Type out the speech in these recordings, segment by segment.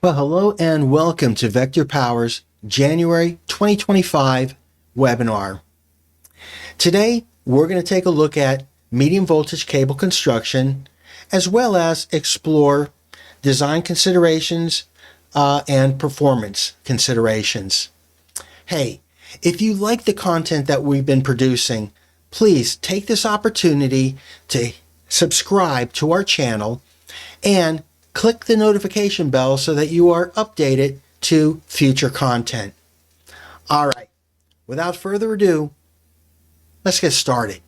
Well, hello and welcome to Vector Power's January 2025 webinar. Today, we're going to take a look at medium voltage cable construction, as well as explore design considerations and performance considerations. Hey, if you like the content that we've been producing, please take this opportunity to subscribe to our channel and click the notification bell so that you are updated to future content. All right, without further ado, let's get started.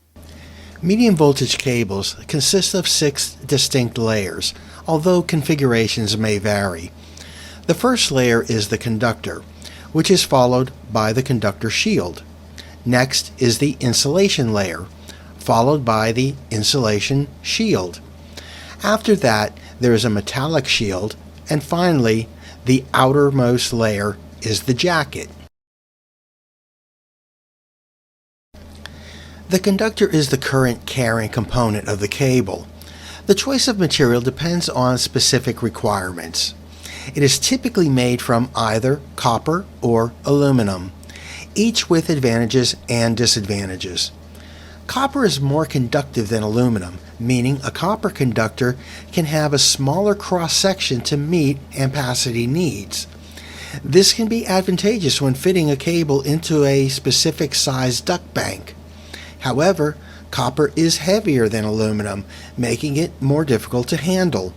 Medium voltage cables consist of 6 distinct layers, although configurations may vary. The first layer is the conductor, which is followed by the conductor shield. Next is the insulation layer, followed by the insulation shield. After that, there is a metallic shield, and finally, the outermost layer is the jacket. The conductor is the current carrying component of the cable. The choice of material depends on specific requirements. It is typically made from either copper or aluminum, each with advantages and disadvantages. Copper is more conductive than aluminum, meaning a copper conductor can have a smaller cross-section to meet ampacity needs. This can be advantageous when fitting a cable into a specific size duct bank. However, copper is heavier than aluminum, making it more difficult to handle.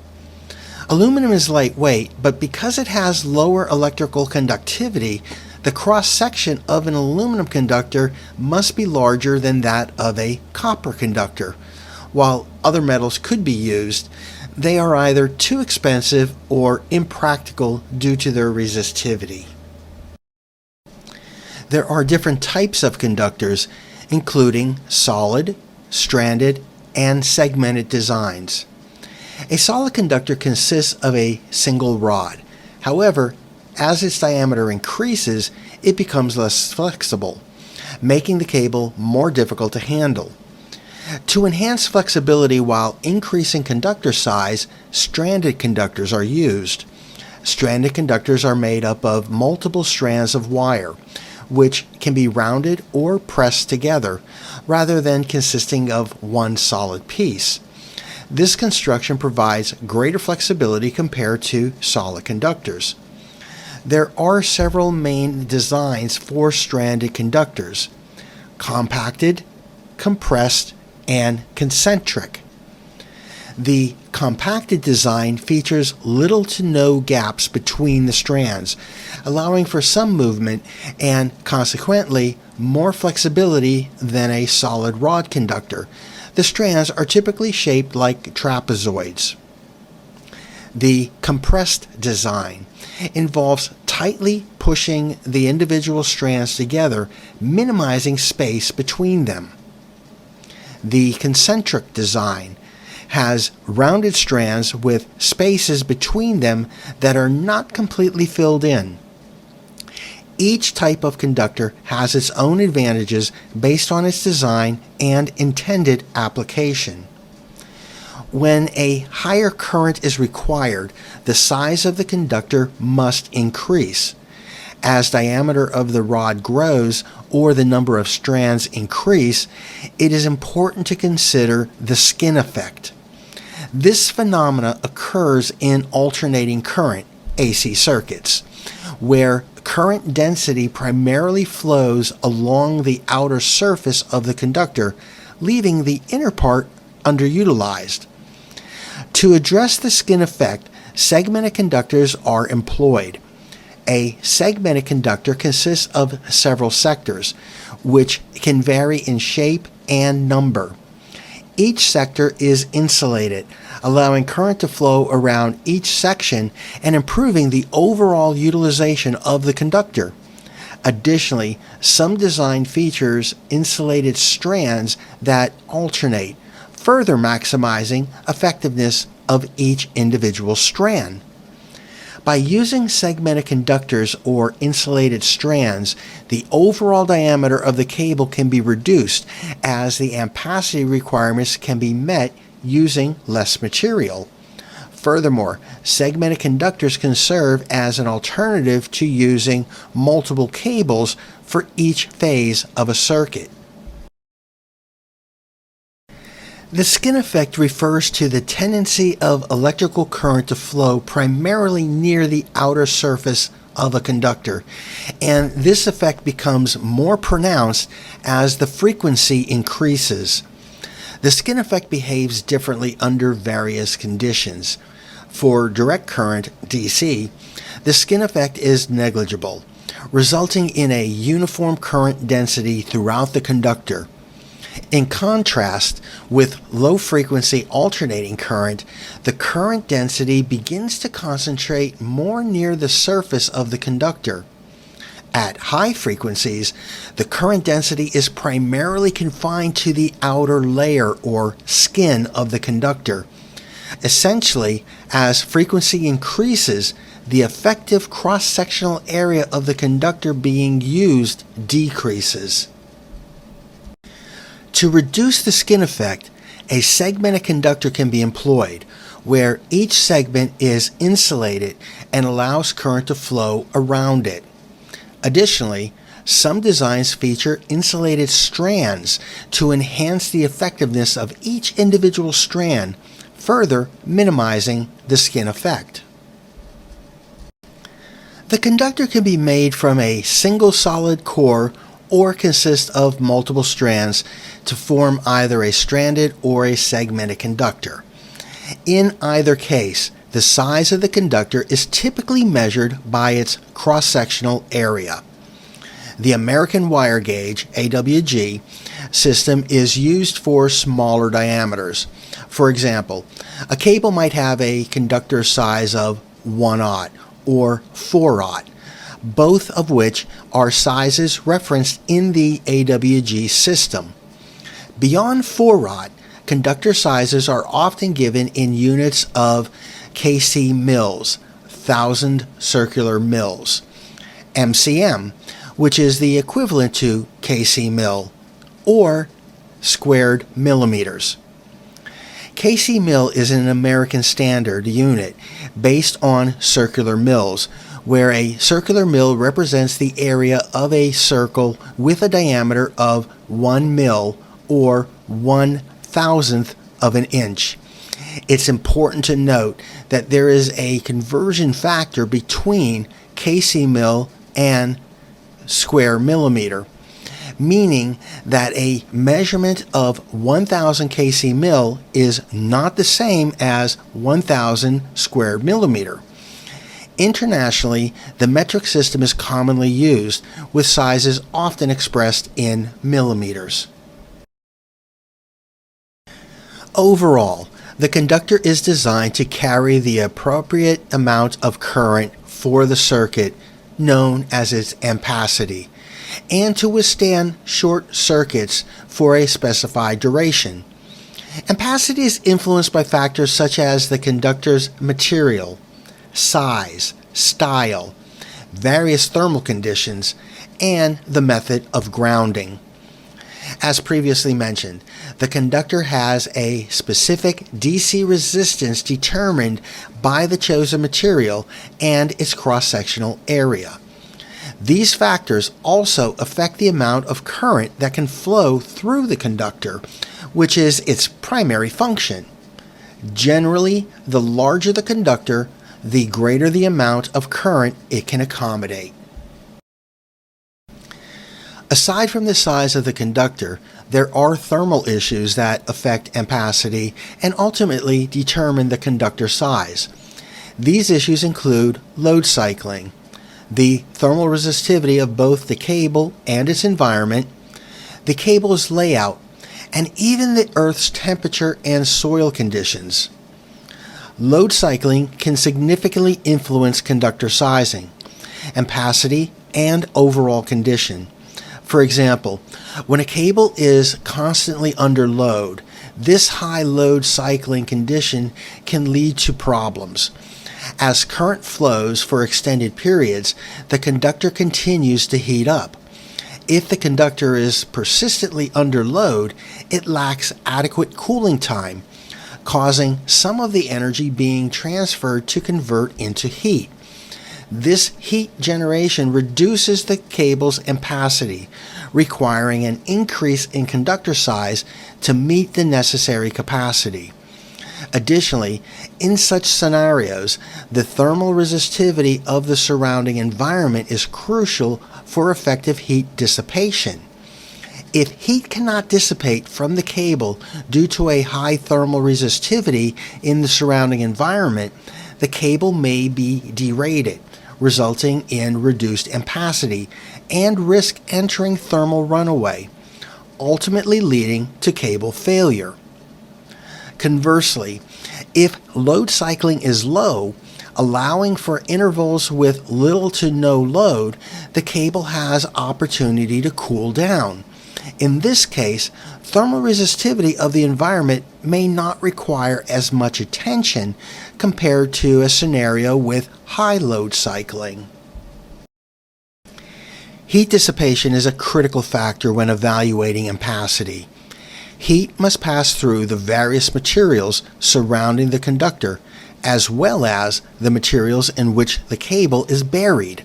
Aluminum is lightweight, but because it has lower electrical conductivity, the cross-section of an aluminum conductor must be larger than that of a copper conductor. While other metals could be used, they are either too expensive or impractical due to their resistivity. There are different types of conductors, including solid, stranded, and segmented designs. A solid conductor consists of a single rod. However, as its diameter increases, it becomes less flexible, making the cable more difficult to handle. To enhance flexibility while increasing conductor size, stranded conductors are used. Stranded conductors are made up of multiple strands of wire, which can be rounded or pressed together, rather than consisting of one solid piece. This construction provides greater flexibility compared to solid conductors. There are several main designs for stranded conductors: compacted, compressed, and concentric. The compacted design features little to no gaps between the strands, allowing for some movement and, consequently, more flexibility than a solid rod conductor. The strands are typically shaped like trapezoids. The compressed design involves tightly pushing the individual strands together, minimizing space between them. The concentric design has rounded strands with spaces between them that are not completely filled in. Each type of conductor has its own advantages based on its design and intended application. When a higher current is required, the size of the conductor must increase. As diameter of the rod grows or the number of strands increase, it is important to consider the skin effect. This phenomena occurs in alternating current AC circuits, where current density primarily flows along the outer surface of the conductor, leaving the inner part underutilized. To address the skin effect, segmented conductors are employed. A segmented conductor consists of several sectors, which can vary in shape and number. Each sector is insulated, allowing current to flow around each section and improving the overall utilization of the conductor. Additionally, some design features insulated strands that alternate, further maximizing effectiveness of each individual strand. By using segmented conductors or insulated strands, the overall diameter of the cable can be reduced as the ampacity requirements can be met using less material. Furthermore, segmented conductors can serve as an alternative to using multiple cables for each phase of a circuit. The skin effect refers to the tendency of electrical current to flow primarily near the outer surface of a conductor, and this effect becomes more pronounced as the frequency increases. The skin effect behaves differently under various conditions. For direct current, DC, the skin effect is negligible, resulting in a uniform current density throughout the conductor. In contrast, with low-frequency alternating current, the current density begins to concentrate more near the surface of the conductor. At high frequencies, the current density is primarily confined to the outer layer or skin of the conductor. Essentially, as frequency increases, the effective cross-sectional area of the conductor being used decreases. To reduce the skin effect, a segmented conductor can be employed, where each segment is insulated and allows current to flow around it. Additionally, some designs feature insulated strands to enhance the effectiveness of each individual strand, further minimizing the skin effect. The conductor can be made from a single solid core or consist of multiple strands to form either a stranded or a segmented conductor. In either case, the size of the conductor is typically measured by its cross-sectional area. The American wire gauge, AWG, system is used for smaller diameters. For example, a cable might have a conductor size of 1/0 or 4/0, both of which are sizes referenced in the AWG system. Beyond 4/0, conductor sizes are often given in units of kc mils, 1,000 circular mils, MCM, which is the equivalent to kc mil, or squared millimeters. kc mil is an American standard unit based on circular mils, where a circular mil represents the area of a circle with a diameter of 1 mil or 1/1000th of an inch. It's important to note that there is a conversion factor between kc mil and square millimeter, meaning that a measurement of 1,000 kc mil is not the same as 1,000 square millimeter. Internationally, the metric system is commonly used, with sizes often expressed in millimeters. Overall, the conductor is designed to carry the appropriate amount of current for the circuit, known as its ampacity, and to withstand short circuits for a specified duration. Ampacity is influenced by factors such as the conductor's material, size, style, various thermal conditions, and the method of grounding. As previously mentioned, the conductor has a specific DC resistance determined by the chosen material and its cross-sectional area. These factors also affect the amount of current that can flow through the conductor, which is its primary function. Generally, the larger the conductor, the greater the amount of current it can accommodate. Aside from the size of the conductor, there are thermal issues that affect ampacity and ultimately determine the conductor size. These issues include load cycling, the thermal resistivity of both the cable and its environment, the cable's layout, and even the Earth's temperature and soil conditions. Load cycling can significantly influence conductor sizing, ampacity, and overall condition. For example, when a cable is constantly under load, this high load cycling condition can lead to problems. As current flows for extended periods, the conductor continues to heat up. If the conductor is persistently under load, it lacks adequate cooling time, causing some of the energy being transferred to convert into heat. This heat generation reduces the cable's ampacity, requiring an increase in conductor size to meet the necessary capacity. Additionally, in such scenarios, the thermal resistivity of the surrounding environment is crucial for effective heat dissipation. If heat cannot dissipate from the cable due to a high thermal resistivity in the surrounding environment, the cable may be derated, resulting in reduced ampacity and risk entering thermal runaway, ultimately leading to cable failure. Conversely, if load cycling is low, allowing for intervals with little to no load, the cable has opportunity to cool down. In this case, thermal resistivity of the environment may not require as much attention compared to a scenario with high load cycling. Heat dissipation is a critical factor when evaluating ampacity. Heat must pass through the various materials surrounding the conductor, as well as the materials in which the cable is buried.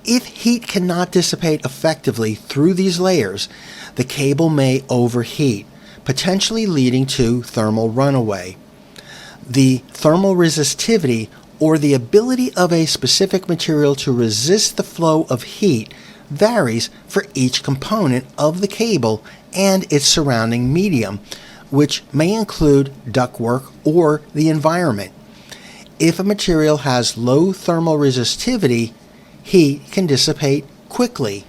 If heat cannot dissipate effectively through these layers, the cable may overheat, potentially leading to thermal runaway. The thermal resistivity, or the ability of a specific material to resist the flow of heat, varies for each component of the cable and its surrounding medium, which may include ductwork or the environment. If a material has low thermal resistivity, heat can dissipate quickly.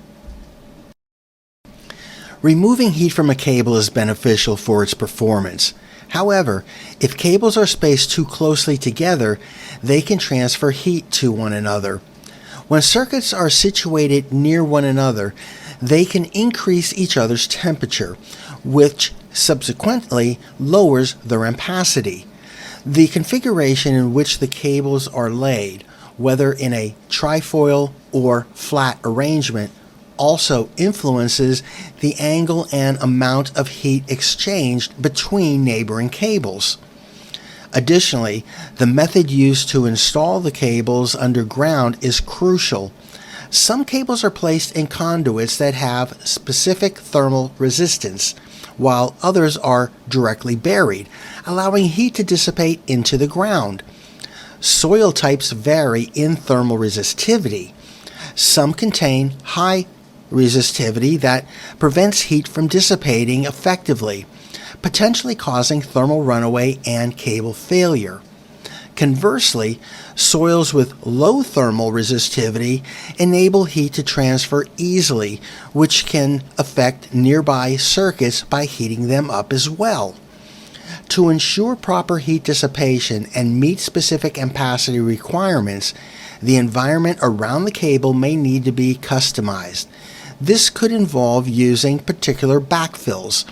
Removing heat from a cable is beneficial for its performance. However, if cables are spaced too closely together, they can transfer heat to one another. When circuits are situated near one another, they can increase each other's temperature, which subsequently lowers their ampacity. The configuration in which the cables are laid, whether in a trifoil or flat arrangement, also influences the angle and amount of heat exchanged between neighboring cables. Additionally, the method used to install the cables underground is crucial. Some cables are placed in conduits that have specific thermal resistance, while others are directly buried, allowing heat to dissipate into the ground. Soil types vary in thermal resistivity. Some contain high resistivity that prevents heat from dissipating effectively, potentially causing thermal runaway and cable failure. Conversely, soils with low thermal resistivity enable heat to transfer easily, which can affect nearby circuits by heating them up as well. To ensure proper heat dissipation and meet specific ampacity requirements, the environment around the cable may need to be customized. This could involve using particular backfills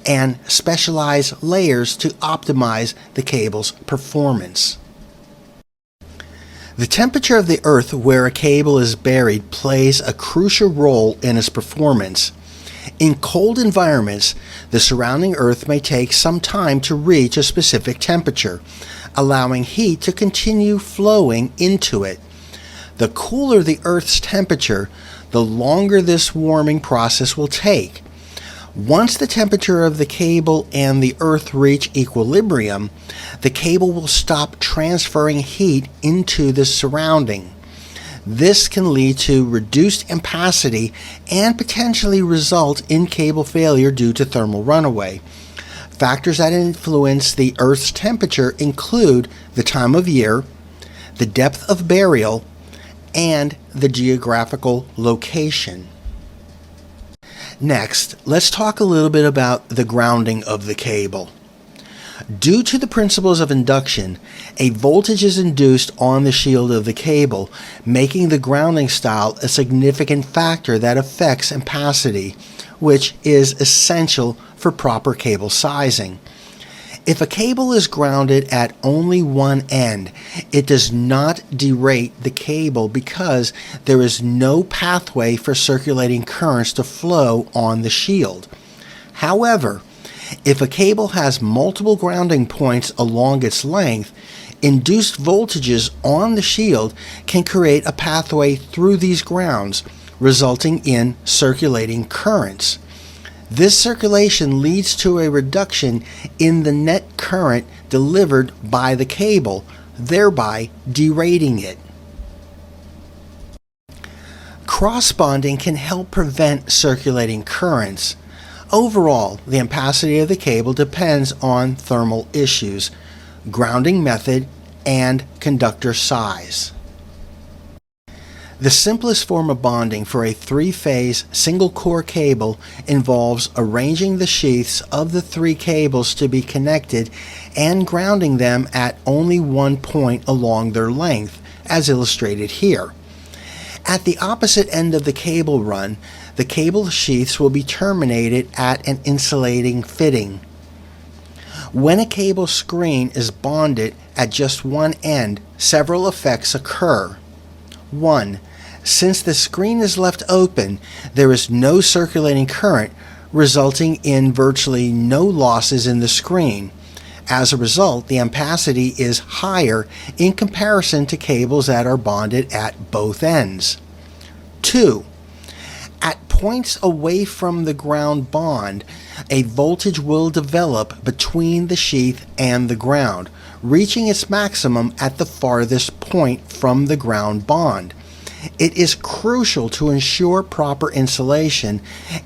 and specialized layers to optimize the cable's performance. The temperature of the earth where a cable is buried plays a crucial role in its performance. In cold environments, the surrounding earth may take some time to reach a specific temperature, allowing heat to continue flowing into it. The cooler the earth's temperature, the longer this warming process will take. Once the temperature of the cable and the earth reach equilibrium, the cable will stop transferring heat into the surrounding. This can lead to reduced ampacity and potentially result in cable failure due to thermal runaway. Factors that influence the Earth's temperature include the time of year, the depth of burial, and the geographical location. Next, let's talk a little bit about the grounding of the cable. Due to the principles of induction, a voltage is induced on the shield of the cable, making the grounding style a significant factor that affects ampacity, which is essential for proper cable sizing. If a cable is grounded at only one end, it does not derate the cable because there is no pathway for circulating currents to flow on the shield. However, If a cable has multiple grounding points along its length, induced voltages on the shield can create a pathway through these grounds, resulting in circulating currents. This circulation leads to a reduction in the net current delivered by the cable, thereby derating it. Cross-bonding can help prevent circulating currents. Overall, the ampacity of the cable depends on thermal issues, grounding method, and conductor size. The simplest form of bonding for a three-phase single-core cable involves arranging the sheaths of the three cables to be connected and grounding them at only one point along their length, as illustrated here. At the opposite end of the cable run, the cable sheaths will be terminated at an insulating fitting. When a cable screen is bonded at just one end, several effects occur. 1. Since the screen is left open, there is no circulating current, resulting in virtually no losses in the screen. As a result, the ampacity is higher in comparison to cables that are bonded at both ends. 2. At points away from the ground bond, a voltage will develop between the sheath and the ground, reaching its maximum at the farthest point from the ground bond. It is crucial to ensure proper insulation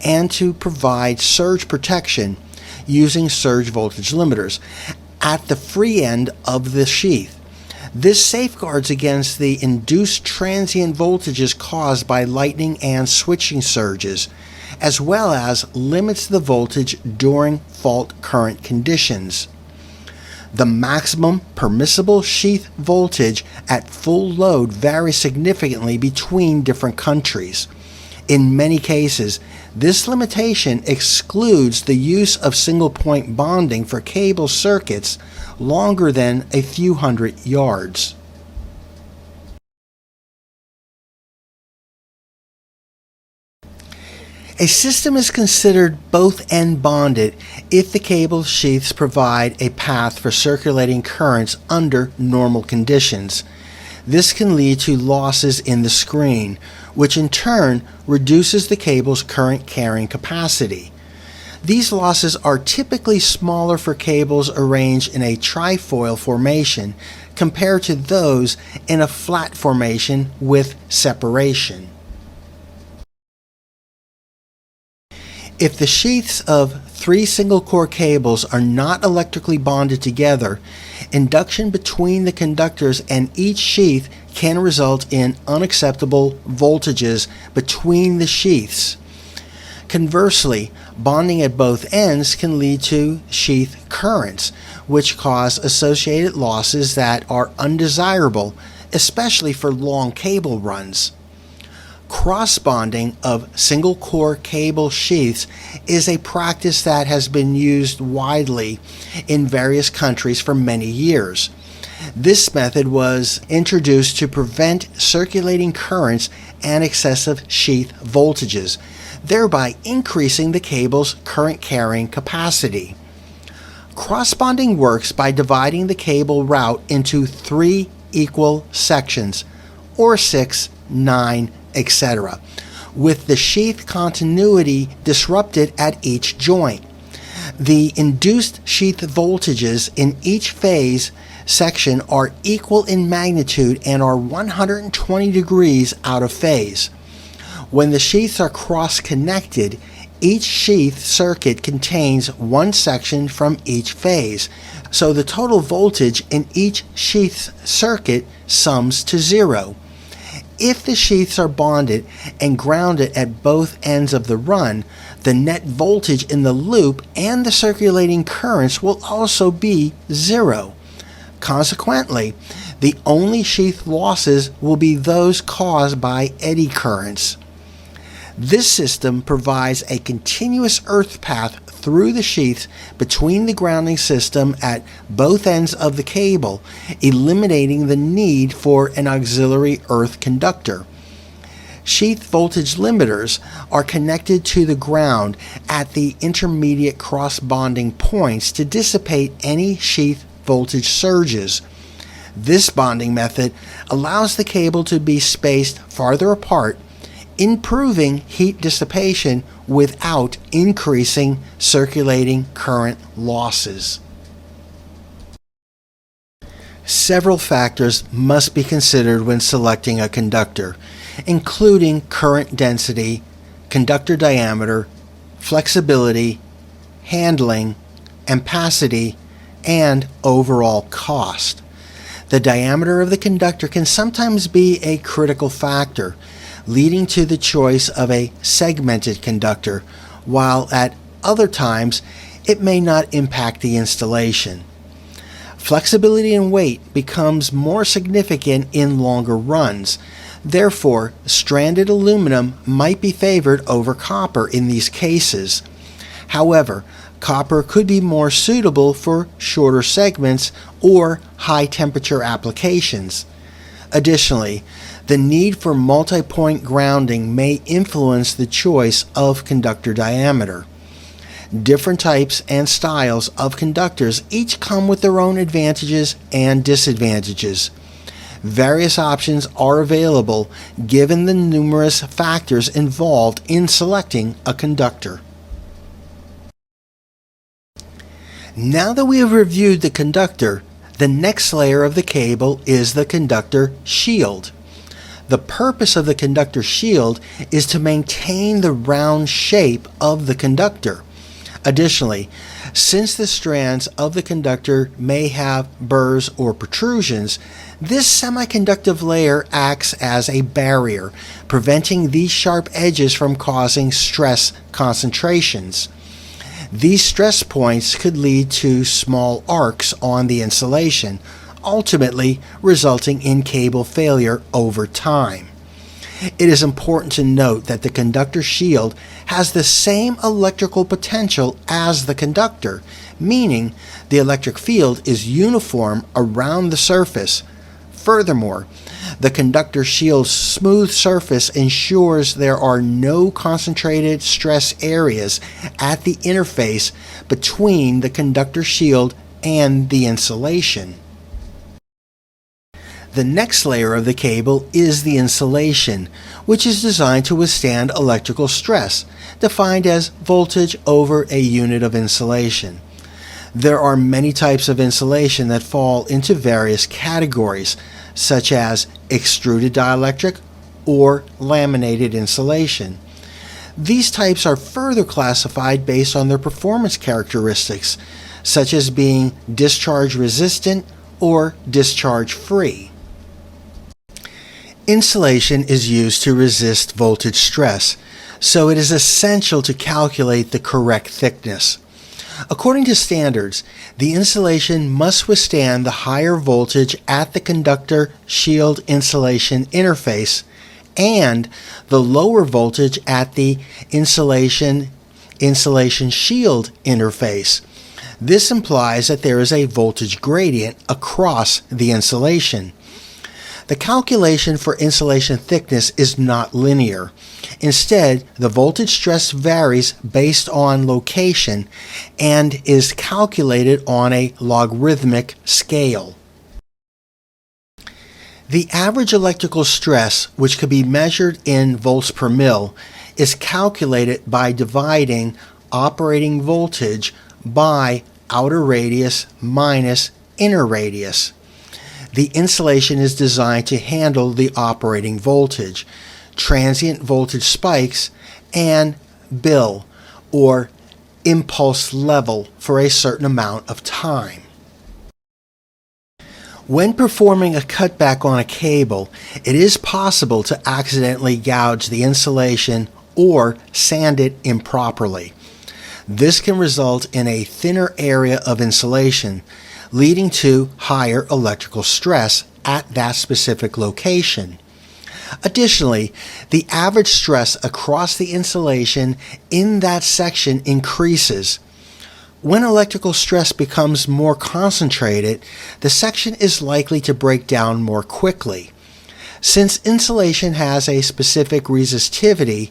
and to provide surge protection using surge voltage limiters at the free end of the sheath. This safeguards against the induced transient voltages caused by lightning and switching surges, as well as limits the voltage during fault current conditions. The maximum permissible sheath voltage at full load varies significantly between different countries. In many cases, this limitation excludes the use of single-point bonding for cable circuits longer than a few hundred yards. A system is considered both-end bonded if the cable sheaths provide a path for circulating currents under normal conditions. This can lead to losses in the screen, which in turn reduces the cable's current carrying capacity. These losses are typically smaller for cables arranged in a trifoil formation compared to those in a flat formation with separation. If the sheaths of three single-core cables are not electrically bonded together, induction between the conductors and each sheath can result in unacceptable voltages between the sheaths. Conversely, bonding at both ends can lead to sheath currents, which cause associated losses that are undesirable, especially for long cable runs. Cross-bonding of single-core cable sheaths is a practice that has been used widely in various countries for many years. This method was introduced to prevent circulating currents and excessive sheath voltages, thereby increasing the cable's current carrying capacity. Cross-bonding works by dividing the cable route into 3 equal sections, or 6, 9, etc., with the sheath continuity disrupted at each joint. The induced sheath voltages in each phase section are equal in magnitude and are 120 degrees out of phase. When the sheaths are cross-connected, each sheath circuit contains one section from each phase, so the total voltage in each sheath circuit sums to 0. If the sheaths are bonded and grounded at both ends of the run, the net voltage in the loop and the circulating currents will also be 0. Consequently, the only sheath losses will be those caused by eddy currents. This system provides a continuous earth path through the sheaths between the grounding system at both ends of the cable, eliminating the need for an auxiliary earth conductor. Sheath voltage limiters are connected to the ground at the intermediate cross-bonding points to dissipate any sheath voltage surges. This bonding method allows the cable to be spaced farther apart, improving heat dissipation without increasing circulating current losses. Several factors must be considered when selecting a conductor, including current density, conductor diameter, flexibility, handling, ampacity, and overall cost. The diameter of the conductor can sometimes be a critical factor, leading to the choice of a segmented conductor, while at other times it may not impact the installation. Flexibility and weight becomes more significant in longer runs. Therefore, stranded aluminum might be favored over copper in these cases. However, copper could be more suitable for shorter segments or high-temperature applications. Additionally, the need for multi-point grounding may influence the choice of conductor diameter. Different types and styles of conductors each come with their own advantages and disadvantages. Various options are available given the numerous factors involved in selecting a conductor. Now that we have reviewed the conductor, the next layer of the cable is the conductor shield. The purpose of the conductor shield is to maintain the round shape of the conductor. Additionally, since the strands of the conductor may have burrs or protrusions, this semiconductive layer acts as a barrier, preventing these sharp edges from causing stress concentrations. These stress points could lead to small arcs on the insulation, ultimately resulting in cable failure over time. It is important to note that the conductor shield has the same electrical potential as the conductor, meaning the electric field is uniform around the surface. Furthermore, the conductor shield's smooth surface ensures there are no concentrated stress areas at the interface between the conductor shield and the insulation. The next layer of the cable is the insulation, which is designed to withstand electrical stress, defined as voltage over a unit of insulation. There are many types of insulation that fall into various categories, such as extruded dielectric or laminated insulation. These types are further classified based on their performance characteristics, such as being discharge resistant or discharge free. Insulation is used to resist voltage stress, so it is essential to calculate the correct thickness. According to standards, the insulation must withstand the higher voltage at the conductor shield insulation interface and the lower voltage at the insulation shield interface. This implies that there is a voltage gradient across the insulation. The calculation for insulation thickness is not linear. Instead, the voltage stress varies based on location and is calculated on a logarithmic scale. The average electrical stress, which can be measured in volts per mil, is calculated by dividing operating voltage by outer radius minus inner radius. The insulation is designed to handle the operating voltage, transient voltage spikes, and bill, or impulse level, for a certain amount of time. When performing a cutback on a cable, it is possible to accidentally gouge the insulation or sand it improperly. This can result in a thinner area of insulation, leading to higher electrical stress at that specific location. Additionally, the average stress across the insulation in that section increases. When electrical stress becomes more concentrated, the section is likely to break down more quickly. Since insulation has a specific resistivity,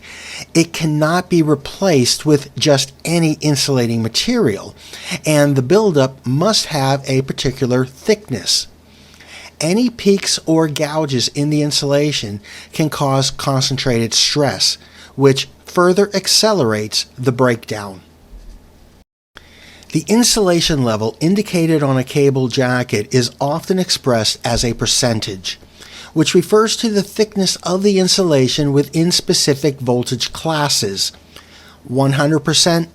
it cannot be replaced with just any insulating material, and the buildup must have a particular thickness. Any peaks or gouges in the insulation can cause concentrated stress, which further accelerates the breakdown. The insulation level indicated on a cable jacket is often expressed as a percentage, which refers to the thickness of the insulation within specific voltage classes: 100%,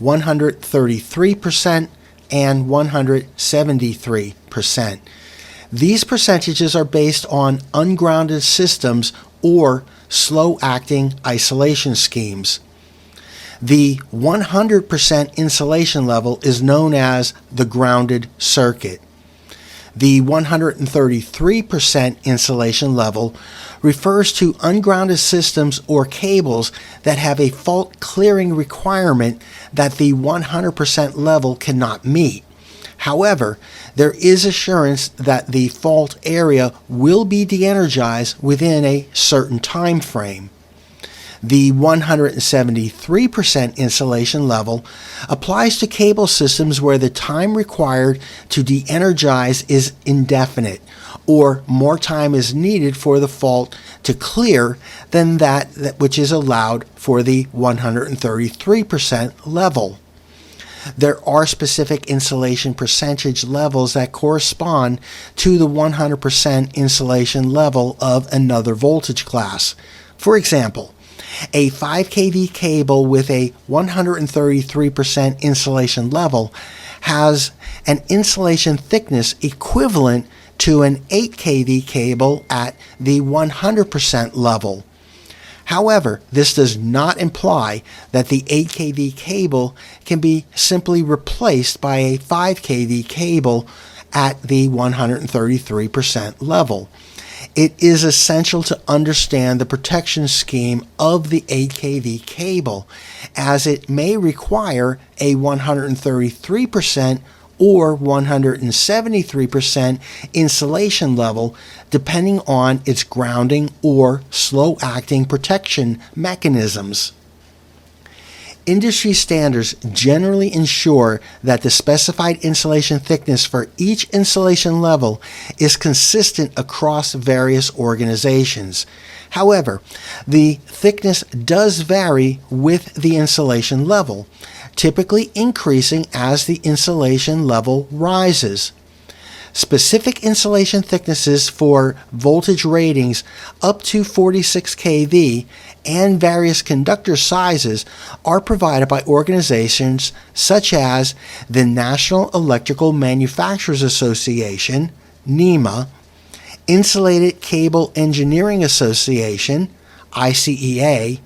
133%, and 173%. These percentages are based on ungrounded systems or slow-acting isolation schemes. The 100% insulation level is known as the grounded circuit. The 133% insulation level refers to ungrounded systems or cables that have a fault clearing requirement that the 100% level cannot meet. However, there is assurance that the fault area will be de-energized within a certain time frame. The 173% insulation level applies to cable systems where the time required to de-energize is indefinite, or more time is needed for the fault to clear than that which is allowed for the 133% level. There are specific insulation percentage levels that correspond to the 100% insulation level of another voltage class. For example, a 5 kV cable with a 133% insulation level has an insulation thickness equivalent to an 8 kV cable at the 100% level. However, this does not imply that the 8 kV cable can be simply replaced by a 5 kV cable at the 133% level. It is essential to understand the protection scheme of the 8 kV cable, as it may require a 133% or 173% insulation level depending on its grounding or slow-acting protection mechanisms. Industry standards generally ensure that the specified insulation thickness for each insulation level is consistent across various organizations. However, the thickness does vary with the insulation level, typically increasing as the insulation level rises. Specific insulation thicknesses for voltage ratings up to 46 kV and various conductor sizes are provided by organizations such as the National Electrical Manufacturers Association, NEMA, Insulated Cable Engineering Association, ICEA,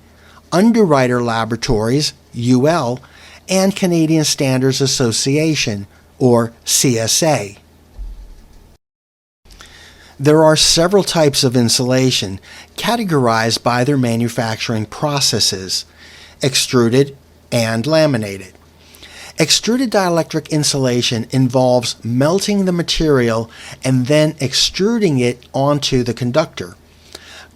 Underwriter Laboratories, UL, and Canadian Standards Association, or CSA. There are several types of insulation categorized by their manufacturing processes: extruded and laminated. Extruded dielectric insulation involves melting the material and then extruding it onto the conductor.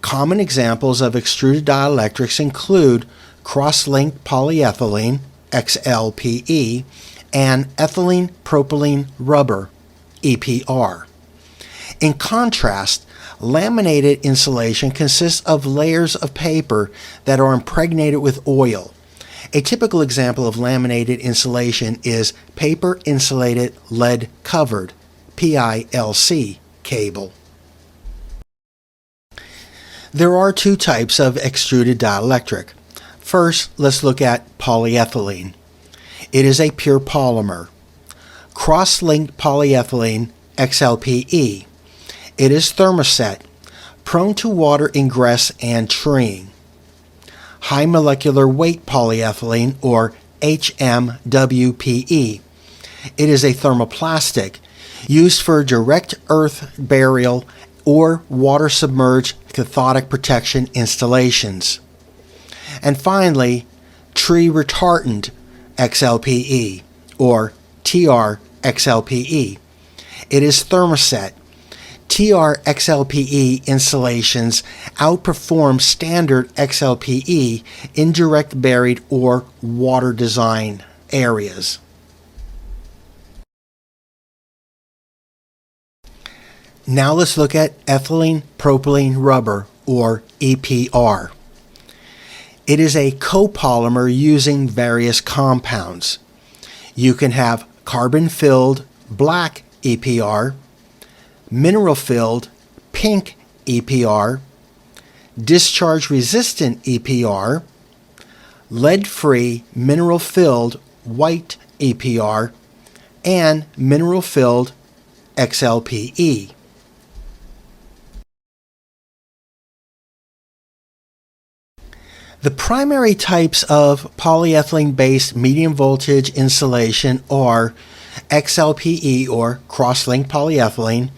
Common examples of extruded dielectrics include cross-linked polyethylene, XLPE, and ethylene propylene rubber, EPR. In contrast, laminated insulation consists of layers of paper that are impregnated with oil. A typical example of laminated insulation is paper insulated lead covered, PILC, cable. There are two types of extruded dielectric. First, let's look at polyethylene. It is a pure polymer. Cross-linked polyethylene, XLPE. It is thermoset, prone to water ingress and treeing. High molecular weight polyethylene, or HMWPE. It is a thermoplastic used for direct earth burial or water submerged cathodic protection installations. And finally, tree retardant XLPE, or TRXLPE. It is thermoset, TR-XLPE insulations outperform standard XLPE in direct buried or water design areas. Now let's look at ethylene propylene rubber, or EPR. It is a copolymer using various compounds. You can have carbon-filled black EPR, mineral-filled pink EPR, discharge-resistant EPR, lead-free mineral-filled white EPR, and mineral-filled XLPE. The primary types of polyethylene-based medium voltage insulation are XLPE, or cross-linked polyethylene,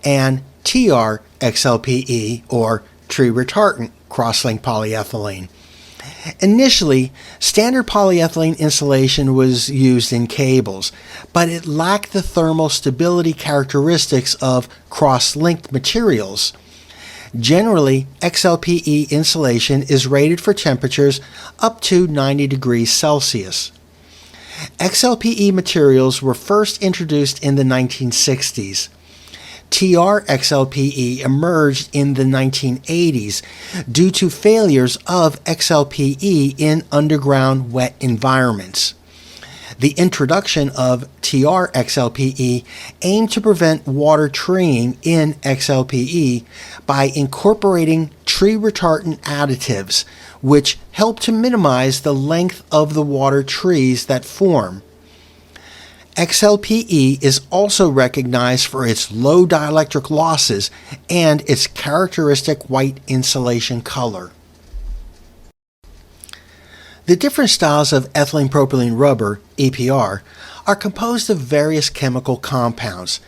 and TR-XLPE, or tree retardant cross-linked polyethylene. Initially, standard polyethylene insulation was used in cables, but it lacked the thermal stability characteristics of cross-linked materials. Generally, XLPE insulation is rated for temperatures up to 90 degrees Celsius. XLPE materials were first introduced in the 1960s. TR-XLPE emerged in the 1980s due to failures of XLPE in underground wet environments. The introduction of TR-XLPE aimed to prevent water treeing in XLPE by incorporating tree retardant additives, which help to minimize the length of the water trees that form. XLPE is also recognized for its low dielectric losses and its characteristic white insulation color. The different styles of ethylene propylene rubber, EPR, are composed of various chemical compounds,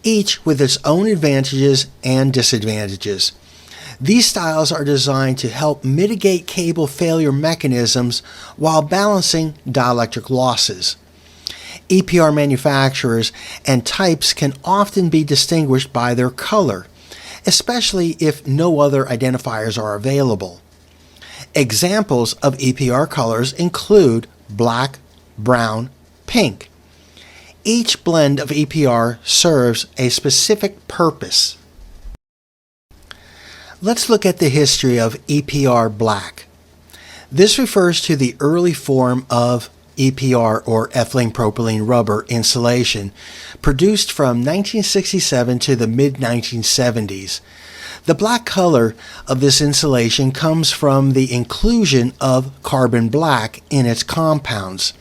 each with its own advantages and disadvantages. These styles are designed to help mitigate cable failure mechanisms while balancing dielectric losses. EPR manufacturers and types can often be distinguished by their color, especially if no other identifiers are available. Examples of EPR colors include black, brown, pink. Each blend of EPR serves a specific purpose. Let's look at the history of EPR black. This refers to the early form of EPR, or ethylene propylene rubber insulation, produced from 1967 to the mid-1970s. The black color of this insulation comes from the inclusion of carbon black in its compounds.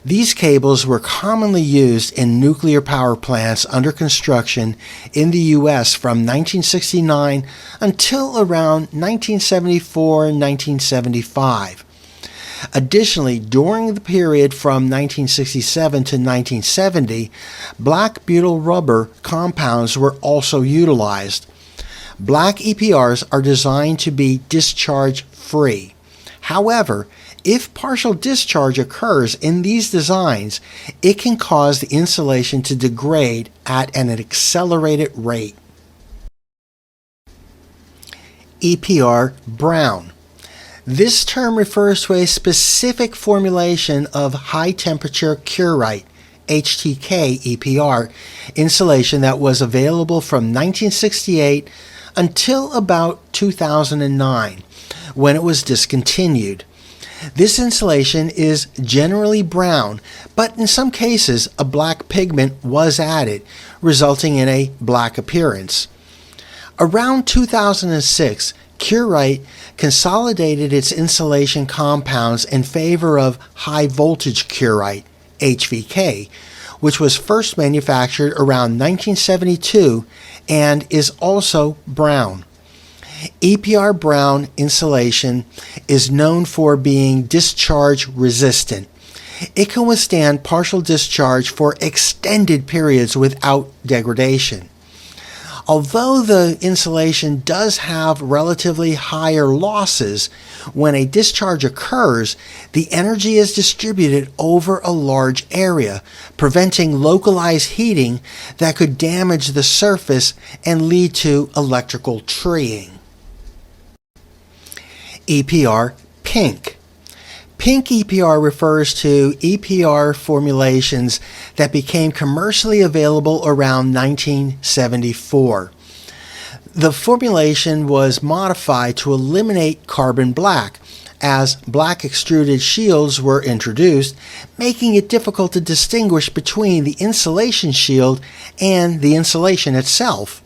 These cables were commonly used in nuclear power plants under construction in the U.S. from 1969 until around 1974 and 1975. Additionally, during the period from 1967 to 1970, black butyl rubber compounds were also utilized. Black EPRs are designed to be discharge-free. However, if partial discharge occurs in these designs, it can cause the insulation to degrade at an accelerated rate. EPR brown. This term refers to a specific formulation of high-temperature curite, HTK EPR, insulation that was available from 1968 until about 2009, when it was discontinued. This insulation is generally brown, but in some cases a black pigment was added, resulting in a black appearance. Around 2006, Curite consolidated its insulation compounds in favor of high-voltage curite, HVK, which was first manufactured around 1972 and is also brown. EPR brown insulation is known for being discharge resistant. It can withstand partial discharge for extended periods without degradation. Although the insulation does have relatively higher losses, when a discharge occurs, the energy is distributed over a large area, preventing localized heating that could damage the surface and lead to electrical treeing. EPR pink. Pink EPR refers to EPR formulations that became commercially available around 1974. The formulation was modified to eliminate carbon black, as black extruded shields were introduced, making it difficult to distinguish between the insulation shield and the insulation itself.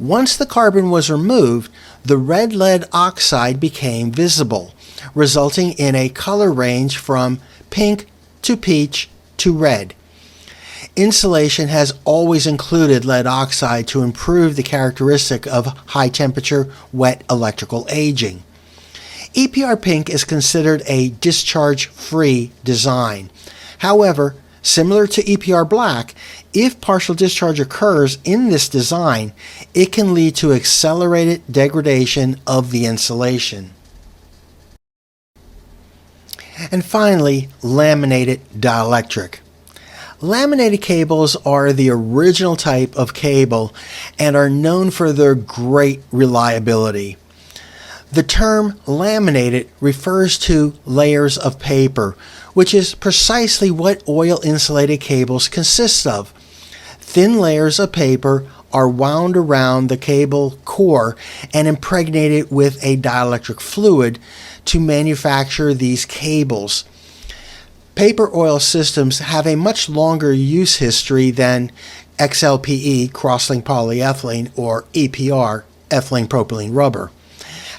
Once the carbon was removed, the red lead oxide became visible, resulting in a color range from pink to peach to red. Insulation has always included lead oxide to improve the characteristic of high temperature, wet electrical aging. EPR pink is considered a discharge-free design. However, similar to EPR black, if partial discharge occurs in this design, it can lead to accelerated degradation of the insulation. And finally, laminated dielectric. Laminated cables are the original type of cable and are known for their great reliability. The term laminated refers to layers of paper, which is precisely what oil-insulated cables consist of. Thin layers of paper are wound around the cable core and impregnated with a dielectric fluid to manufacture these cables. Paper oil systems have a much longer use history than XLPE, cross-linked polyethylene, or EPR, ethylene propylene rubber.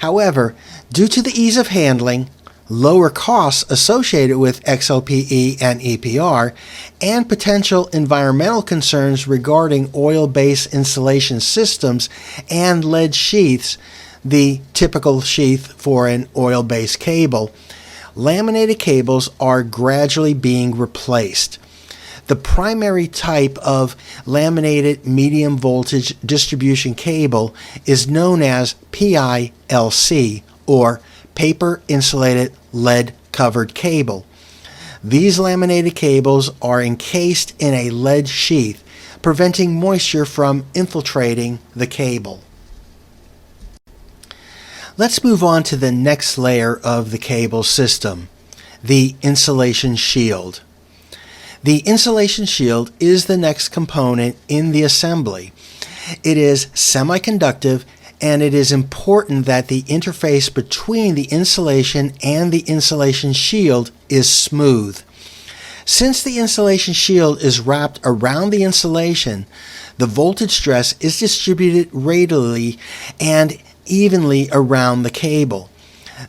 However, due to the ease of handling, lower costs associated with XLPE and EPR, and potential environmental concerns regarding oil-based insulation systems and lead sheaths, the typical sheath for an oil-based cable, laminated cables are gradually being replaced. The primary type of laminated medium voltage distribution cable is known as PILC, or paper insulated lead covered cable. These laminated cables are encased in a lead sheath, preventing moisture from infiltrating the cable. Let's move on to the next layer of the cable system, the insulation shield. The insulation shield is the next component in the assembly. It is semiconductive, and it is important that the interface between the insulation and the insulation shield is smooth. Since the insulation shield is wrapped around the insulation, the voltage stress is distributed radially and evenly around the cable.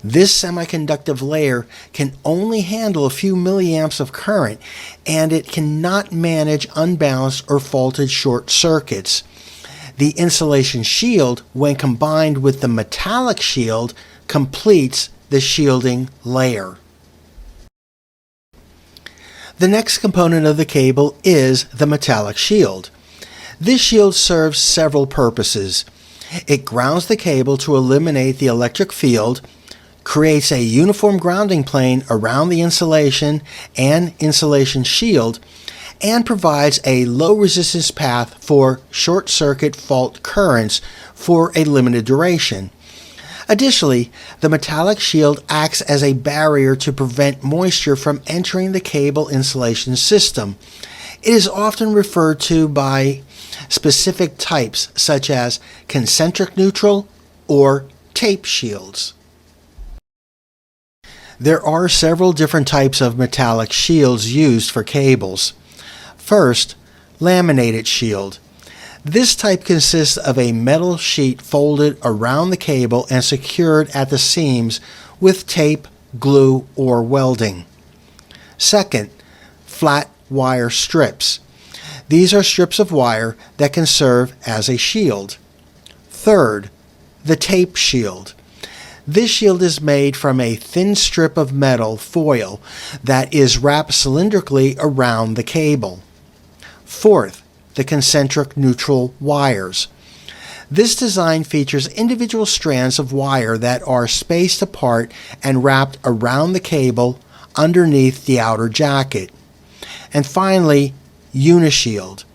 This semiconductive layer can only handle a few milliamps of current, and it cannot manage unbalanced or faulted short circuits. The insulation shield, when combined with the metallic shield, completes the shielding layer. The next component of the cable is the metallic shield. This shield serves several purposes. It grounds the cable to eliminate the electric field, creates a uniform grounding plane around the insulation and insulation shield, and provides a low resistance path for short circuit fault currents for a limited duration. Additionally, the metallic shield acts as a barrier to prevent moisture from entering the cable insulation system. It is often referred to by specific types such as concentric neutral or tape shields. There are several different types of metallic shields used for cables. First, laminated shield. This type consists of a metal sheet folded around the cable and secured at the seams with tape, glue, or welding. Second, flat wire strips. These are strips of wire that can serve as a shield. Third, the tape shield. This shield is made from a thin strip of metal foil that is wrapped cylindrically around the cable. Fourth, the concentric neutral wires. This design features individual strands of wire that are spaced apart and wrapped around the cable underneath the outer jacket. And finally, Unishield.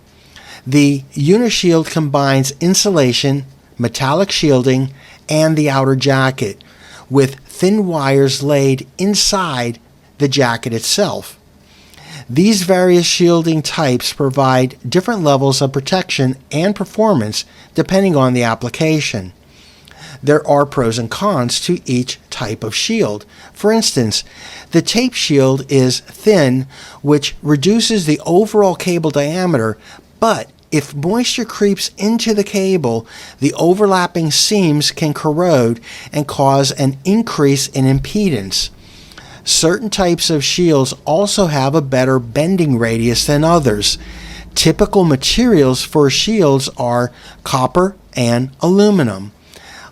The Unishield combines insulation, metallic shielding, and the outer jacket, with thin wires laid inside the jacket itself. These various shielding types provide different levels of protection and performance depending on the application. There are pros and cons to each type of shield. For instance, the tape shield is thin, which reduces the overall cable diameter, but if moisture creeps into the cable, the overlapping seams can corrode and cause an increase in impedance. Certain types of shields also have a better bending radius than others. Typical materials for shields are copper and aluminum.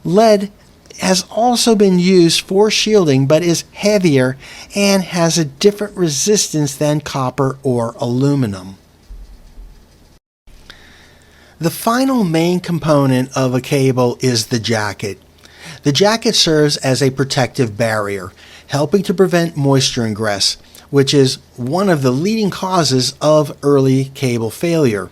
Lead has also been used for shielding but is heavier and has a different resistance than copper or aluminum. The final main component of a cable is the jacket. The jacket serves as a protective barrier, helping to prevent moisture ingress, which is one of the leading causes of early cable failure.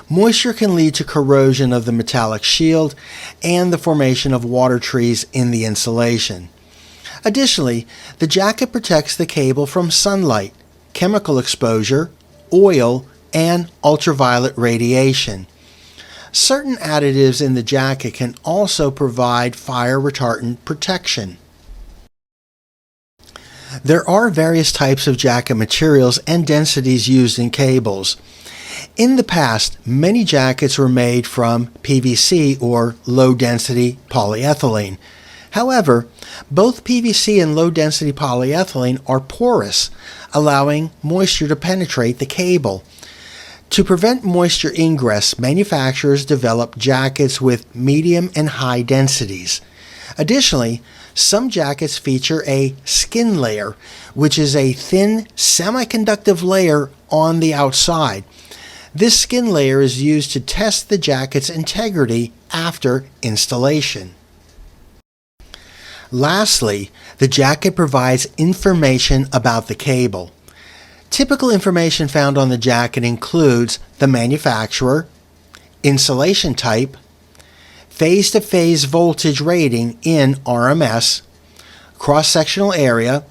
Moisture can lead to corrosion of the metallic shield and the formation of water trees in the insulation. Additionally, the jacket protects the cable from sunlight, chemical exposure, oil, and ultraviolet radiation. Certain additives in the jacket can also provide fire retardant protection. There are various types of jacket materials and densities used in cables. In the past, many jackets were made from PVC or low-density polyethylene. However, both PVC and low-density polyethylene are porous, allowing moisture to penetrate the cable. To prevent moisture ingress, manufacturers develop jackets with medium and high densities. Additionally, some jackets feature a skin layer, which is a thin semiconductive layer on the outside. This skin layer is used to test the jacket's integrity after installation. Lastly, the jacket provides information about the cable. Typical information found on the jacket includes the manufacturer, insulation type, phase-to-phase voltage rating in RMS, cross-sectional area,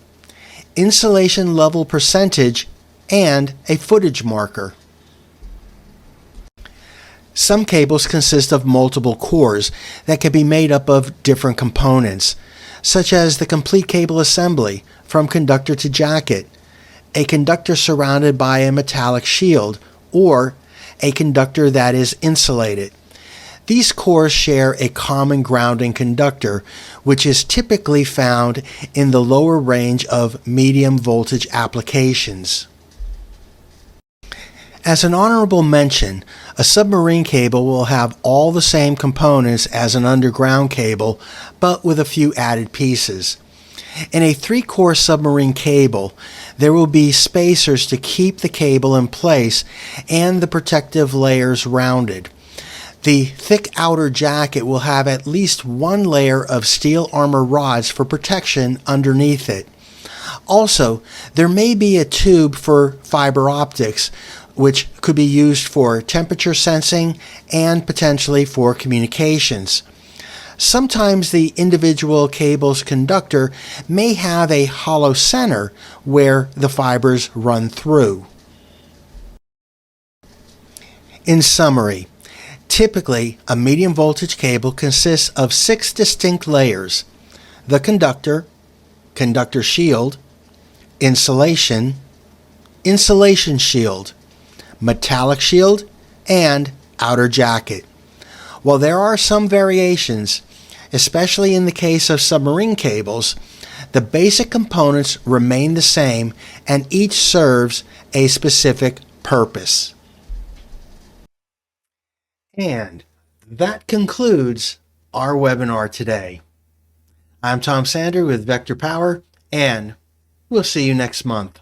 insulation level percentage, and a footage marker. Some cables consist of multiple cores that can be made up of different components, such as the complete cable assembly from conductor to jacket, a conductor surrounded by a metallic shield, or a conductor that is insulated. These cores share a common grounding conductor, which is typically found in the lower range of medium voltage applications. As an honorable mention, a submarine cable will have all the same components as an underground cable, but with a few added pieces. In a 3-core submarine cable, there will be spacers to keep the cable in place and the protective layers rounded. The thick outer jacket will have at least one layer of steel armor rods for protection underneath it. Also, there may be a tube for fiber optics, which could be used for temperature sensing and potentially for communications. Sometimes the individual cable's conductor may have a hollow center where the fibers run through. In summary, typically a medium voltage cable consists of 6 distinct layers: the conductor, conductor shield, insulation, insulation shield, metallic shield, and outer jacket. While there are some variations, especially in the case of submarine cables, the basic components remain the same and each serves a specific purpose. And that concludes our webinar today. I'm Tom Sander with Vector Power, and we'll see you next month.